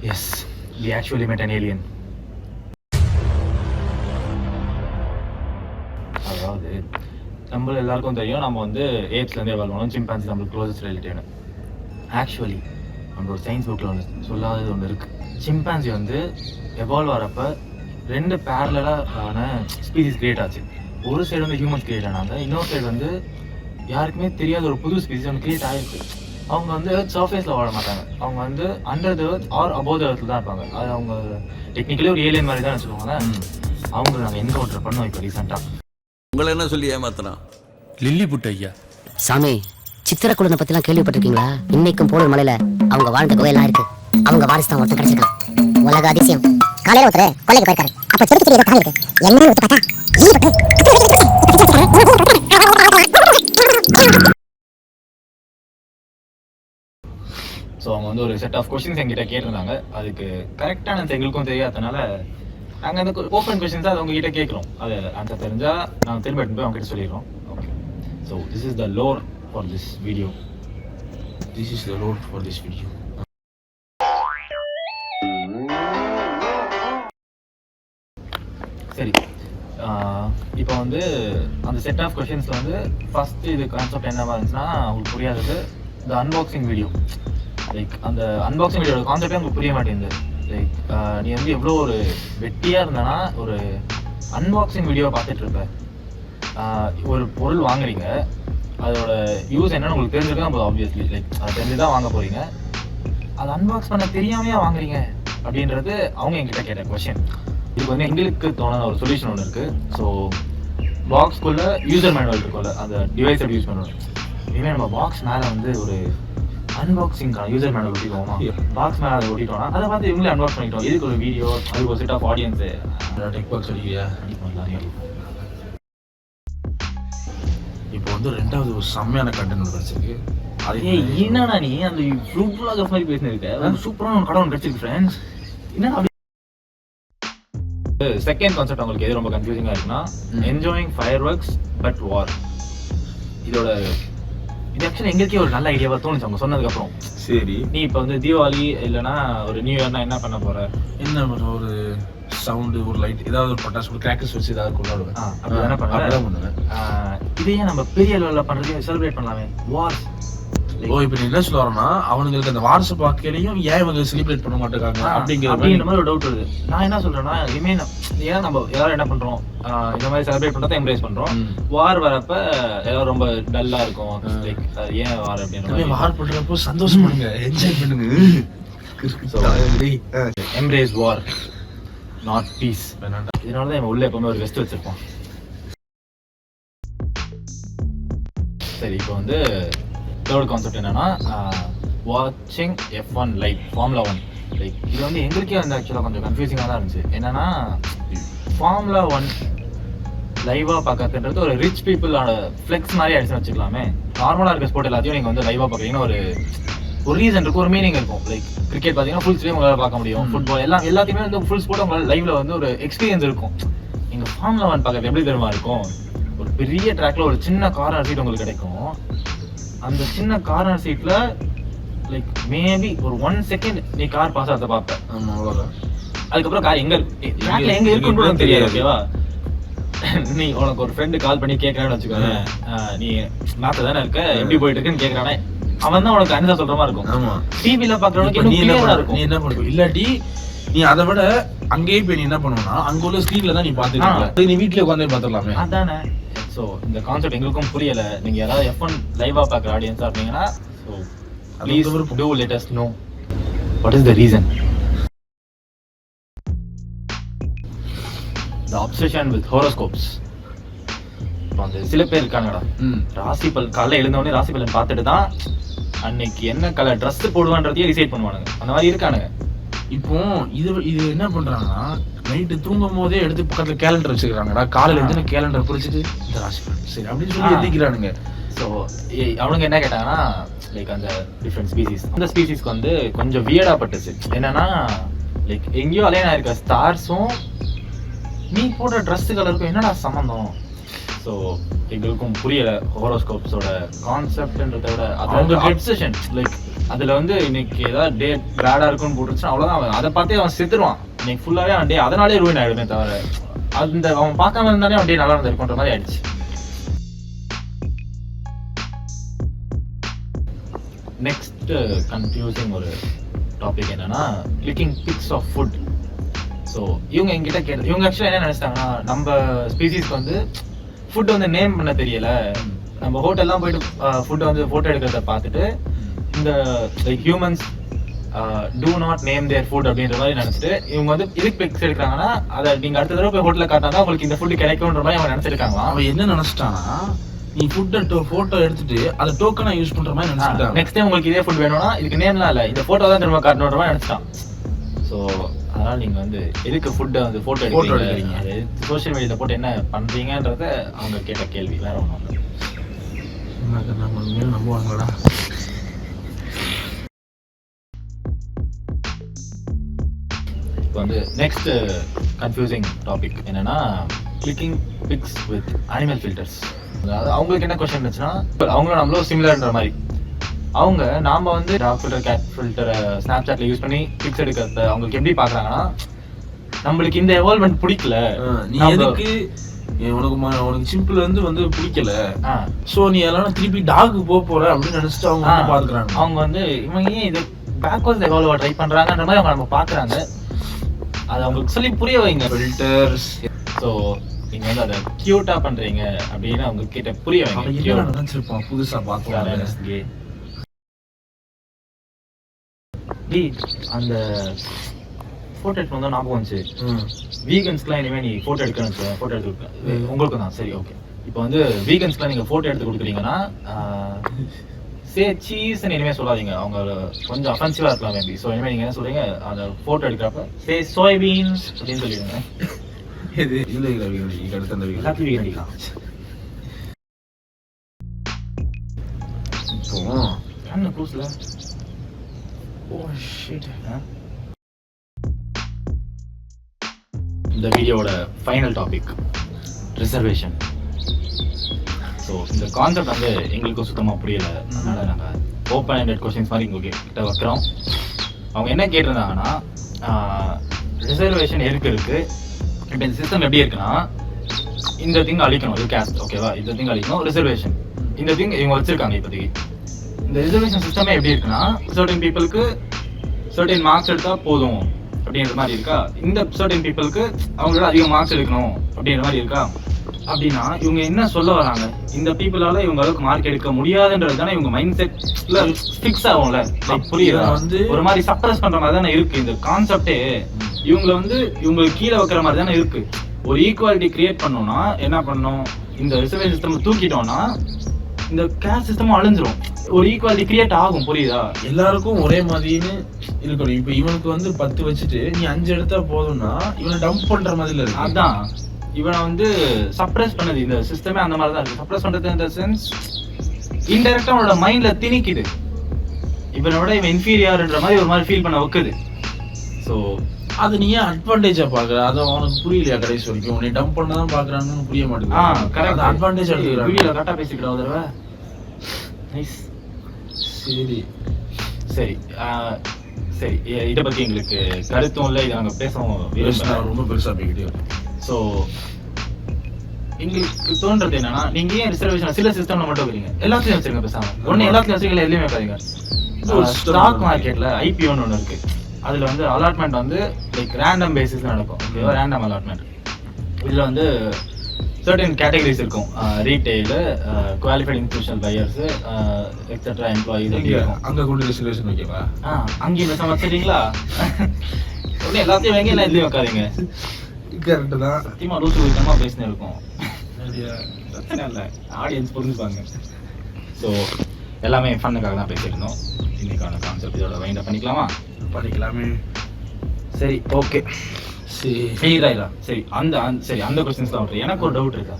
Yes, we actually met an alien. அதாவது நம்ம எல்லாருக்கும் தெரியும் நம்ம வந்து ஏப்ஸ்லேருந்து எவால்வ் ஆனோம், சிம்பான்சி நம்மளுக்கு க்ளோசஸ்ட் ரிலேட்டிவ்னு. ஆக்சுவலி நம்மளோட சயின்ஸ் புக்கில் ஒன்று சொல்லாதது ஒன்று இருக்குது. சிம்பான்சி வந்து எவால்வ் ஆகிறப்ப 2 பேரலான ஸ்பீசிஸ் கிரியேட் ஆச்சு. ஒரு சைடு வந்து ஹியூமன்ஸ் கிரியேட் ஆனாங்க, இன்னொரு சைடு வந்து யாருக்குமே தெரியாத ஒரு புது ஸ்பீசிஸ் ஒன்று கிரியேட் ஆகிருக்கு. அவங்க வந்து சர்ஃபேஸில் வாழ மாட்டாங்க, அவங்க வந்து under the earth or above the எர்த்தில் தான் இருப்பாங்க. அது அவங்க டெக்னிக்கலி ஒரு ஏலியன் மாதிரி தான் வச்சுக்கோங்க. அவங்க நாங்கள் என்கவுண்டர் பண்ணோம் இப்போ ரீசெண்டாக. உங்களை என்ன சொல்லி ஏமாத்துறான்? லில்லி புட் ஐயா. சாமி, சித்திரக்குழந்தை பத்திலாம் கேள்விப்பட்டிருக்கீங்களா? இன்னைக்கும் போலூர் மலையில அவங்க வாழ்ந்த குகையெல்லாம் இருக்கு. அவங்க வாரிசு தான் ஒருத்தன் கிடைச்சிருக்கான். உலக அதிசயம். காலையில ஒருத்தர் கொள்ளைக்கு போயிருக்காரு. அப்ப செடி ஏதோ காலி இருக்கு. என்ன ஒருத்த பார்த்தா ஸோ அவங்க வந்து ஒரு செட் ஆஃப் கொஸ்டின்ஸ் எங்கிட்ட கேட்டிருந்தாங்க. அதுக்கு கரெக்டான எங்களுக்கும் தெரியாதனால நாங்கள் அந்த ஓப்பன் கொஸ்டின்ஸ் அதை உங்ககிட்ட கேட்குறோம். அது ஆன்சர் தெரிஞ்சால் நாங்கள் திரும்ப எடுத்து போய் அவங்க கிட்ட சொல்லிடுறோம். Okay, so this is the lore for this video. சரி, இப்போ வந்து அந்த செட் ஆஃப் கொஸ்டின்ஸில் வந்து ஃபஸ்ட்டு இது கான்செப்ட் என்னவா இருந்துச்சுன்னா உங்களுக்கு புரியாதது இந்த அன்பாக்சிங் வீடியோ. லைக் அந்த அன்பாக்சிங் வீடியோட கான்செப்டே உங்களுக்கு புரிய மாட்டேங்குது. லைக் நீ வந்து எவ்வளோ ஒரு வெட்டியாக இருந்தனா ஒரு அன்பாக்சிங் வீடியோ பார்த்துட்டு இருப்ப. ஒரு பொருள் வாங்குறீங்க, அதோட யூஸ் என்னன்னு உங்களுக்கு தெரிஞ்சிருக்கா போதும். ஆப்வியஸ்லி லைக் அது தெரிஞ்சு தான் வாங்க போகிறீங்க. அதை அன்பாக்ஸ் பண்ண தெரியாமையா வாங்குறீங்க அப்படின்றது அவங்க எங்கிட்ட கேட்ட கொஷின். இதுக்கு வந்து எங்களுக்கு தோணாத ஒரு சொல்யூஷன் ஒன்று இருக்குது. ஸோ பாக்ஸ்குள்ளே யூசர் மேனுவல் இருக்கும்ல, அந்த டிவைஸை யூஸ் பண்ணணும். இனிமேல் நம்ம பாக்ஸ் மேலே வந்து ஒரு அன்பாக்சிங்கான யூசர் மேனுவல் ஒட்டிட்டோம்னா, பாக்ஸ் மேலே அதை ஒட்டிட்டோம்னா அதை பார்த்து இவங்களே அன்பாக்ஸ் பண்ணிட்டோம். இதுக்கு ஒரு வீடியோ, அதுக்கு ஒரு செட் ஆஃப் ஆடியன்ஸு டெக் பாக்ஸ் அடிக்கிறியா அடிப்போம். இப்போ வந்து 2வது ஒரு செம்மையான கண்டென்ட் கிடச்சிருக்கு. அது என்னன்னா நீ அந்த சூப்பராக மாதிரி பேசினிருக்க, சூப்பரான ஒரு கடவுள் கிடச்சிருக்கு ஃப்ரெண்ட்ஸ். என்னன்னா செகண்ட் கான்செப்ட் உங்களுக்கு எது ரொம்ப கன்ஃபியூசிங்காக இருக்குன்னா, என்ஜாயிங் ஃபயர் ஒர்க்ஸ் பட் வார். இதோட இது ஆக்சுவலி எங்களுக்கே ஒரு நல்ல ஐடியாவாக தோணுச்சு அவங்க சொன்னதுக்கப்புறம். சரி, நீ இப்போ வந்து தீபாவளி இல்லைன்னா ஒரு நியூ இயர்னா என்ன பண்ண போற? என்ன பண்ணுற ஒரு சவுண்டு, ஒரு லைட், ஏதாவது ஒரு பட்டாசு, ஒரு கிராக்கர்ஸ் வச்சு ஏதாவது கொண்டாடுவேன். அப்படி தானே பண்ணுவேன். இதையே நம்ம பெரிய லெவலில் பண்ணுறது செலிப்ரேட் பண்ணலாமே, வார்ஸ். ஓ, இப்போ நீ என்ன சொல்ல வரேன்னா அவனுங்களுக்கு அந்த வார்ஸ் பார்க்கலையும் ஏன் இவங்க செலிப்ரேட் பண்ண மாட்டேங்காங்க அப்படிங்கிற மாதிரி ஒரு டவுட் வருது. நான் என்ன சொல்றேன்னா, இனிமே ஏன் நம்ம எல்லாரும் என்ன பண்றோம், இந்த மாதிரி செலிப்ரேட் பண்றதை எம்ப்ரேஸ் பண்றோம். வார் வரப்ப எல்லாரும் ரொம்ப டல்லா இருக்கும். லைக் ஏன் வார் அப்படின்னு வார் பண்றப்போ சந்தோஷப்படுங்க, என்ஜாய் பண்ணுங்க. Embrace war not peace. இதனாலதான் நம்ம உள்ள எப்பவுமே ஒரு வெஸ்ட் வச்சிருப்போம். சரி, இப்போ வந்து தேர்ட் கான்செப்ட் என்னன்னா வாட்சிங் F1 லைவ், ஃபார்முலா 1. லைக் இது வந்து எங்களுக்கே வந்து ஆக்சுவலாக கொஞ்சம் கன்ஃபியூசிங்காக தான் இருந்துச்சு. என்னன்னா ஃபார்முலா 1 லைவாக பார்க்கறதுன்றது ஒரு ரிச் பீப்புளோட ஃப்ளெக்ஸ் மாதிரி ஆயிடுச்சுன்னு வச்சுக்கலாமே. நார்மலாக இருக்க ஸ்போர்ட் எல்லாத்தையும் நீங்கள் வந்து லைவாக பார்க்குறீங்கன்னா ஒரு ரீசன் இருக்கும், ஒரு மீனிங் இருக்கும். லைக் கிரிக்கெட் பார்த்தீங்கன்னா ஃபுல் ஸ்ட்ரீம் உங்களால் பார்க்க முடியும். ஃபுட்பால் எல்லாத்தையுமே வந்து ஃபுல் ஸ்போர்ட் உங்களால் லைவ்ல வந்து ஒரு எக்ஸ்பீரியன்ஸ் இருக்கும். நீங்கள் ஃபார்முலா 1 பார்க்கறது எப்படி தெரியுமா இருக்கும்? ஒரு பெரிய ட்ராக்ல ஒரு சின்ன கார்னர் சீட் உங்களுக்கு கிடைக்கும். அந்த சின்ன கார்னர் சீட்ல லைக் மேபி ஒரு 1 செகண்ட் நீ கார் பாஸ் ஆகிறத பார்ப்ப. அவ்வளோதான். அதுக்கப்புறம் கார் எங்க இருக்குன்னு தெரியாது. ஓகேவா? நீ உனக்கு ஒரு ஃப்ரெண்டு கால் பண்ணி கேட்கறான்னு வச்சுக்கோங்க, நீ மேப்ல தானே இருக்க, எப்படி போயிட்டு இருக்குன்னு கேட்கறானே, அவன் தான் உனக்கு ஆன்சர் சொல்ற மாதிரி இருக்கும். ஆமா, டிவில பாக்குறவனுக்கு நீ என்ன பண்ணுவ? இல்லாட்டி நீ அதை விட அங்கேயே போய் நீ என்ன பண்ணுவா, அங்க உள்ள ஸ்கிரீன்ல தான் நீ பாத்துக்கலாம். நீ வீட்டுல உட்காந்து பாத்துக்கலாமே. அதானே. ஸோ இந்த கான்செப்ட் எங்களுக்கும் புரியல. நீங்கள் யாராவது F1 லைவாக பார்க்குற ஆடியன்ஸாக இருந்தீங்கன்னா, so please do let us know what is the reason. The obsession with horoscopes. இப்போ அந்த சில பேர் இருக்காங்கடா, ராசி பலன் காலைல எழுந்தவொடனே ராசி பலன் பார்த்துட்டு தான் அன்னைக்கு என்ன கலர் ட்ரெஸ் போடுவான்றதையே டிசைட் பண்ணுவானுங்க. அந்த மாதிரி இருக்கானுங்க. இப்போ இது என்ன பண்றாங்கன்னா, நைட்டு தூங்கும் போதே எடுத்து பக்கத்துல கேலண்டர் வச்சுக்கிறாங்கடா. காலையில இருந்து கேலண்டர் பிடிச்சிட்டு இந்த ராசி சரி அப்படின்னு சொல்லி எழுதிக்கிறானுங்க. ஸோ அவனுங்க என்ன கேட்டாங்கன்னா, லைக் அந்த டிஃப்ரெண்ட் ஸ்பீசிஸ், அந்த ஸ்பீசிஸ்க்கு வந்து கொஞ்சம் வியர்டா பட்டுச்சு. என்னன்னா லைக் எங்கேயோ அலைனா இருக்க ஸ்டார்ஸும் நீ போடுற ட்ரெஸ் கலருக்கும் என்னடா சம்மந்தம்? ஸோ எங்களுக்கும் புரியல ஹோரோஸ்கோப்ஸோட கான்செப்ட்ன்றதை விட அதோட அப்சஷன். லைக் அதுல வந்து இன்னைக்கு ஏதாவது டே பேடா இருக்குன்னு போட்டுருச்சுன்னா அவ்வளவுதான், அவன் அதை பார்த்தே அவன் செத்துருவான். இன்னைக்கு ஃபுல்லாவே அவன் டே அதனாலே ரூயின் ஆயிடுமே தவிர அந்த அவன் பார்க்காம இருந்தாலே அவன் டே நல்லா இருந்திருக்குன்ற மாதிரி ஆயிடுச்சு. நெக்ஸ்ட் கன்ஃபியூசிங் ஒரு டாபிக் என்னன்னா clicking pics of food. So இவங்க எங்கிட்ட கேட்டு இவங்க ஆக்சுவலாக என்ன நினைச்சிட்டாங்கன்னா, நம்ம ஸ்பீசிஸ்க்கு வந்து ஃபுட் வந்து நேம் பண்ண தெரியல, நம்ம ஹோட்டல்லாம் போயிட்டு ஃபுட்டை வந்து ஃபோட்டோ எடுக்கிறத பார்த்துட்டு இந்த like humans do not name their food அப்படின்ற மாதிரி நினைச்சிட்டு இவங்க வந்து இதுக்கு பிக்ஸ் எடுக்கிறாங்கன்னா அதை நீங்க அடுத்த தடவை போய் ஹோட்டலில் காட்டினா உங்களுக்கு இந்த ஃபுட் கிடைக்கும்ன்ற மாதிரி அவங்க நினைச்சிருக்காங்களாம். அவன் என்ன நினைச்சிட்டானா, நீ ஃபுட்டை போட்டோ எடுத்துட்டு அதை டோக்கனா யூஸ் பண்ற மாதிரி நினைச்சிட்டான். நெக்ஸ்ட் டைம் உங்களுக்கு இதே ஃபுட் வேணும்னா இதுக்கு நேம்லாம் இல்லை, இந்த ஃபோட்டோ தான் திரும்ப காட்டணுன்ற மாதிரி நினைச்சிட்டான். ஸோ அதனால நீங்க வந்து எதுக்கு ஃபுட்டை வந்து ஃபோட்டோ எடுக்கிறீங்க, அது சோஷியல் மீடியாவில் போட்டு என்ன பண்றீங்கன்றத அவங்க கேட்ட கேள்வி, வேற ஒன்றும் இல்லை. நம்புவாங்களா? இப்போ வந்து நெக்ஸ்ட் கன்ஃபியூசிங் டாபிக் என்னன்னா clicking pics with animal filters. அதாவது அவங்களுக்கு என்ன கொஸ்டின் இருந்துச்சுன்னா, அவங்களும் நம்மளும் சிமிலர்ன்ற மாதிரி அவங்க நாம வந்து டாக் ஃபில்டர் கேட் ஃபில்டரை ஸ்னாப்சாட்ல யூஸ் பண்ணி பிக்ஸ் எடுக்கிறத அவங்களுக்கு எப்படி பாக்குறாங்கன்னா, நம்மளுக்கு இந்த எவால்வ்மெண்ட் பிடிக்கல, நீ எதுக்கு உனக்கு சிம்பிள் வந்து பிடிக்கல, சோ நீ எல்லாம் திருப்பி டாக்கு போற அப்படின்னு நினைச்சிட்டு அவங்க பாத்துக்கிறாங்க. அவங்க வந்து இவங்க ஏன் இது பேக்வர்ட்ஸ் எவால்வ் ட்ரை பண்றாங்கன்ற மாதிரி அவங்க நம்ம பாக்குறாங்க. அது அவங்களுக்கு சொல்லி புரிய வைங்க ஃபில்டர்ஸ். ஸோ நீங்க வந்து அதை கியூட்டா பண்றீங்க அப்படின்னு அவங்க கிட்ட புரிய வைங்க. நினைச்சிருப்பான் புதுசா பாத்துக்கிறாங்க. அந்த போட்டோ எடுத்து வந்தா ஞாபகம் வந்துச்சு, வீகன்ஸ்க்குலாம் இனிமே நீ போட்டோ எடுக்கணும், போட்டோ எடுத்து உங்களுக்கு தான் சரி ஓகே. இப்போ வந்து வீகன்ஸ்க்குலாம் நீங்க போட்டோ எடுத்து கொடுக்குறீங்கன்னா சே சீஸ்ன்னு இனிமே சொல்லாதீங்க, அவங்க கொஞ்சம் அஃபென்சிவா இருக்கலாம் மேபி. ஸோ இனிமே நீங்க என்ன சொல்றீங்க, அந்த போட்டோ எடுக்கிறப்ப சே சோயாபீன்ஸ் அப்படின்னு சொல்லிடுங்க. இது இல்ல அடுத்த அந்த எல்லாத்தையும் வீகன் அடிக்கலாம். இப்போ என்ன க்ளூஸ்ல இந்த வீடியோவோட ஃபைனல் டாபிக் ரிசர்வேஷன். ஸோ இந்த கான்செப்ட் வந்து எங்களுக்கும் சுத்தமாக புரியல, அதனால நாங்கள் ஓப்பன் ஹேண்டட் கொஸ்டின்ஸ் மாதிரி கிட்ட வைக்கிறோம். அவங்க என்ன கேட்டிருந்தாங்கன்னா, ரிசர்வேஷன் இருக்கு இப்போ இந்த சிஸ்டம் எப்படி இருக்குன்னா, இந்த திங் அழிக்கணும், இது கேஸ்ட் ஓகேவா, இந்த திங் அழிக்கணும், ரிசர்வேஷன் இந்த திங் இவங்க வச்சிருக்காங்க. இப்போதைக்கு இந்த ரிசர்வேஷன் சிஸ்டமே எப்படி இருக்குன்னா, சர்டன் பீப்புளுக்கு சர்டன் மார்க்ஸ் எடுத்தா போதும் அப்படின்ற மாதிரி இருக்கா, இந்த சர்டன் பீப்புளுக்கு அவங்களோட அதிக மார்க்ஸ் எடுக்கணும் அப்படின்ற மாதிரி இருக்கா. அப்படின்னா இவங்க என்ன சொல்ல வராங்க, இந்த பீப்புளால இவங்க அளவுக்கு மார்க் எடுக்க முடியாதுன்றது தானே இவங்க மைண்ட் செட்ல ஃபிக்ஸ் ஆகும்ல. புரியுதா, வந்து ஒரு மாதிரி சப்ரஸ் பண்ற மாதிரி தானே இருக்கு இந்த கான்செப்டே. இவங்களை வந்து இவங்களுக்கு கீழே வைக்கிற மாதிரி தானே இருக்கு. ஒரு ஈக்குவாலிட்டி கிரியேட் பண்ணோம்னா என்ன பண்ணணும், இந்த ரிசர்வேஷன் சிஸ்டம் தூக்கிட்டோம்னா இந்த கேஸ்ட் சிஸ்டமும் அழிஞ்சிரும், ஒரு ஈக்குவாலிட்டி கிரியேட் ஆகும். புரியுதா, எல்லாருக்கும் ஒரே மாதிரின்னு இருக்கணும். இப்ப இவனுக்கு வந்து 10 வச்சுட்டு நீ 5 எடுத்தா போதும்னா இவனை டம்ப் பண்ற மாதிரி இருக்கு. அதான் இவனை வந்து சப்ரஸ் பண்ணது இந்த சிஸ்டமே அந்த மாதிரி தான் இருக்கு. சப்ரஸ் பண்றது இந்த சென்ஸ் இன்டெரக்டா அவனோட மைண்ட்ல திணிக்குது, இவனோட இவன் இன்ஃபீரியர்ன்ற மாதிரி ஒரு மாதிரி ஃபீல் பண்ண வைக்குது. ஸோ அது நீ ஏன் அட்வான்டேஜா பாக்குற, அது அவனுக்கு புரியலையா கடைசி வரைக்கும், நீ டம்ப் பண்ணதான் பாக்குறான்னு புரிய மாட்டேங்குது. கரெக்ட், அட்வான்டேஜ் எடுத்துக்கிறான். வீடியோல கரெக்டா பேசிக்கிறோம் ஒரு தடவை. நைஸ். சரி சரி சரி, இதை பத்தி எங்களுக்கு கருத்தும் இல்லை, இதை நாங்கள் பேசவும் ரொம்ப பெருசா போய்கிட்டே. ஸோ எங்களுக்கு தோன்றது என்னன்னா, நீங்க ஏன் ரிசர்வேஷன் சில சிஸ்டம்ல மட்டும் வைக்கிறீங்க, எல்லாத்தையும் வச்சிருங்க பேசாம. ஒன்னு எல்லாத்தையும் வச்சிருக்கீங்க, எதுலையுமே வைக்காதீங்க. ஸ்டாக் மார்க்கெட்ல ஐபிஓன்னு ஒன்று இருக்கு, அதுல வந்து அலாட்மெண்ட் வந்து லைக் ரேண்டம் பேசிஸ்ல நடக்கும். ஓகேவா, ரேண்டம் அலாட்மெண்ட். இதுல வந்து சர்டன் கேட்டகரிஸ் இருக்கும், retail, qualified institutional buyers, etcetera employees. அங்க கொண்டு ரிசர்வேஷன் வைக்கவா? அங்கேயும் பேச வச்சிட்டீங்களா? ஒண்ணு எல்லாத்தையும் வைங்க, எல்லாம் எதுலையும் வைக்காதீங்க. கரெக்ட் தான், சத்தியமா ரூல்ஸ் விதமா பேசினே இருக்கும், பிரச்சனை இல்லை, ஆடியன்ஸ் புரிஞ்சுப்பாங்க. ஸோ எல்லாமே ஃபன்னுக்காக தான் பேசியிருந்தோம். இன்னைக்கான கான்செப்ட் இதோட வைண்ட் அப் பண்ணிக்கலாமே. சரி ஓகே, சரி அந்த கொஸ்டின்ஸ் தான். எனக்கு ஒரு டவுட் இருக்கா,